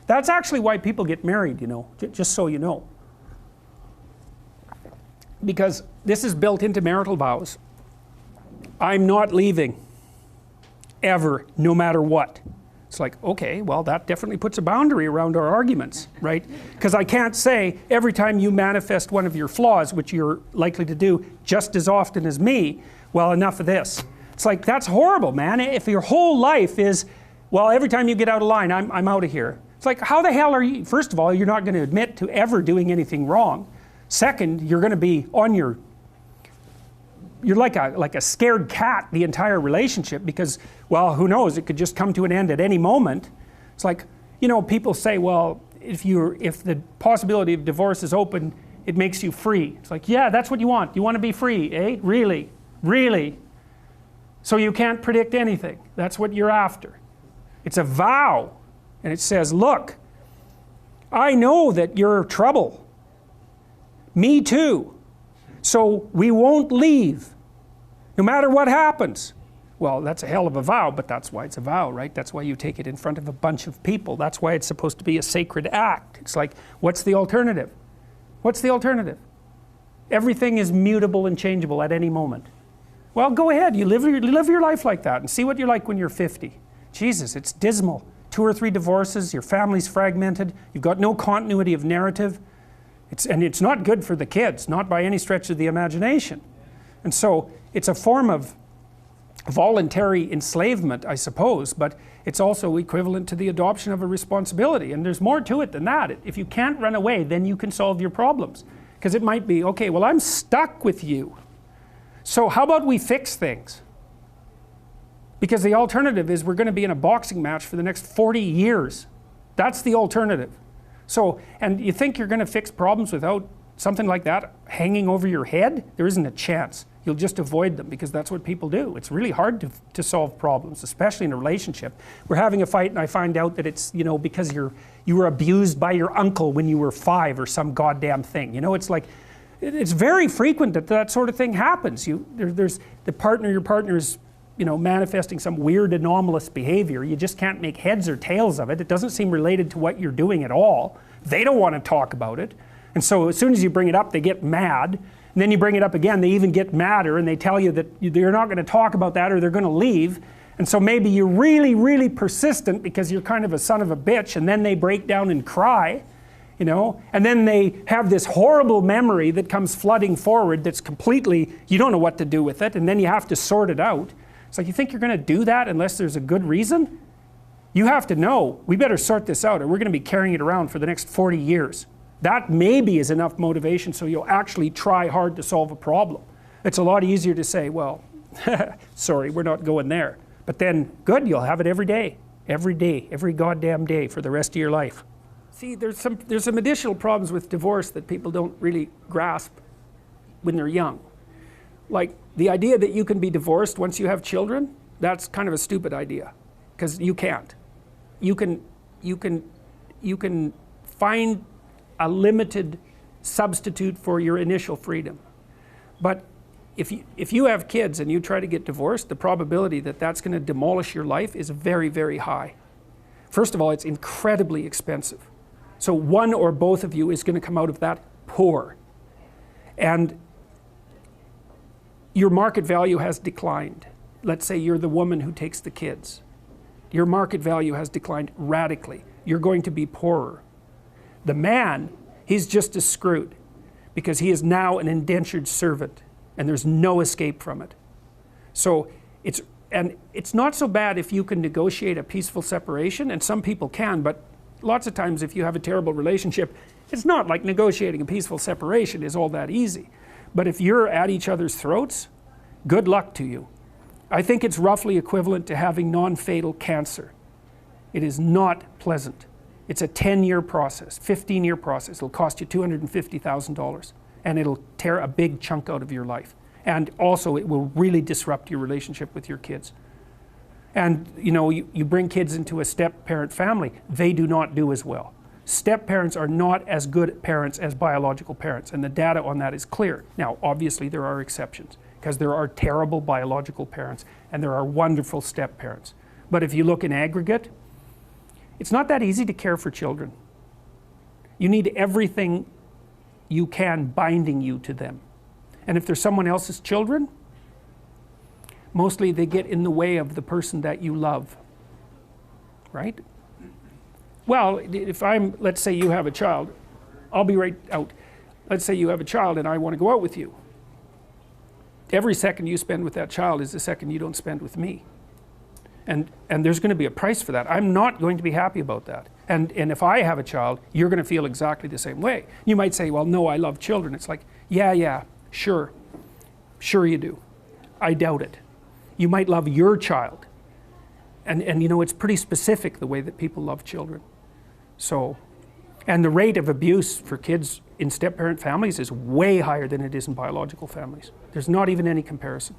That's actually why people get married, you know, just so you know. Because this is built into marital vows. I'm not leaving, ever, no matter what. It's like, okay, well that definitely puts a boundary around our arguments, right? Because I can't say every time you manifest one of your flaws, which you're likely to do just as often as me, well, enough of this. It's like, that's horrible, man. If your whole life is, well, every time you get out of line, I'm out of here. It's like, how the hell are you? First of all, you're not going to admit to ever doing anything wrong. Second, you're going to be on your, you're like a scared cat the entire relationship because, well, who knows, it could just come to an end at any moment. It's like, you know, people say, well, if the possibility of divorce is open, it makes you free. It's like, yeah, that's what you want. You want to be free, eh? Really? Really? So you can't predict anything. That's what you're after. It's a vow. And it says, look, I know that you're trouble. Me too. So we won't leave, no matter what happens. Well, that's a hell of a vow, but that's why it's a vow, right? That's why you take it in front of a bunch of people. That's why it's supposed to be a sacred act. It's like, what's the alternative? What's the alternative? Everything is mutable and changeable at any moment. Well, go ahead, you live your life like that and see what you're like when you're 50. Jesus, it's dismal. 2 or 3 divorces, your family's fragmented, you've got no continuity of narrative. And it's not good for the kids, not by any stretch of the imagination. And so it's a form of voluntary enslavement, I suppose, but it's also equivalent to the adoption of a responsibility. And there's more to it than that. If you can't run away, then you can solve your problems. Because it might be, okay, well, I'm stuck with you. So how about we fix things? Because the alternative is we're going to be in a boxing match for the next 40 years. That's the alternative. So, and you think you're going to fix problems without something like that hanging over your head? There isn't a chance. You'll just avoid them because that's what people do. It's really hard to solve problems, especially in a relationship. We're having a fight and I find out that it's, you know, because you were abused by your uncle when you were 5 or some goddamn thing. You know, it's like, it's very frequent that that sort of thing happens. There's your partner is, you know, manifesting some weird anomalous behavior. You just can't make heads or tails of it. It doesn't seem related to what you're doing at all. They don't want to talk about it. And so as soon as you bring it up, they get mad. And then you bring it up again, they even get madder and they tell you that they're not going to talk about that or they're going to leave. And so maybe you're really, really persistent because you're kind of a son of a bitch, and then they break down and cry. You know, and then they have this horrible memory that comes flooding forward that's completely, you don't know what to do with it, and then you have to sort it out. It's like, you think you're going to do that unless there's a good reason? You have to know, we better sort this out or we're going to be carrying it around for the next 40 years. That maybe is enough motivation so you'll actually try hard to solve a problem. It's a lot easier to say, well, sorry, we're not going there. But then, good, you'll have it every day, every goddamn day for the rest of your life. See, there's some additional problems with divorce that people don't really grasp when they're young. Like the idea that you can be divorced once you have children, that's kind of a stupid idea, because you can't. You can find a limited substitute for your initial freedom. But if you have kids and you try to get divorced, the probability that that's going to demolish your life is very, very high. First of all, it's incredibly expensive. So one or both of you is going to come out of that poor. And your market value has declined. Let's say you're the woman who takes the kids. Your market value has declined radically. You're going to be poorer. The man, he's just as screwed because he is now an indentured servant and there's no escape from it. So it's not so bad if you can negotiate a peaceful separation, and some people can, but lots of times if you have a terrible relationship, it's not like negotiating a peaceful separation is all that easy. But if you're at each other's throats, good luck to you. I think it's roughly equivalent to having non-fatal cancer. It is not pleasant. It's a 10-year process, 15-year process. It'll cost you $250,000 and it'll tear a big chunk out of your life. And also it will really disrupt your relationship with your kids. And you know, you bring kids into a step-parent family, they do not do as well. Step-parents are not as good parents as biological parents, and the data on that is clear. Now, obviously there are exceptions, because there are terrible biological parents and there are wonderful step-parents. But if you look in aggregate, It's not that easy to care for children. You need everything you can binding you to them. And if they're someone else's children, mostly they get in the way of the person that you love. Right? Well, if let's say you have a child, I'll be right out. Let's say you have a child and I want to go out with you. Every second you spend with that child is the second you don't spend with me. And there's going to be a price for that. I'm not going to be happy about that. And if I have a child, you're going to feel exactly the same way. You might say, well, no, I love children. It's like, yeah, sure. Sure you do. I doubt it. You might love your child. And you know, it's pretty specific the way that people love children. So, and the rate of abuse for kids in step-parent families is way higher than it is in biological families. There's not even any comparison.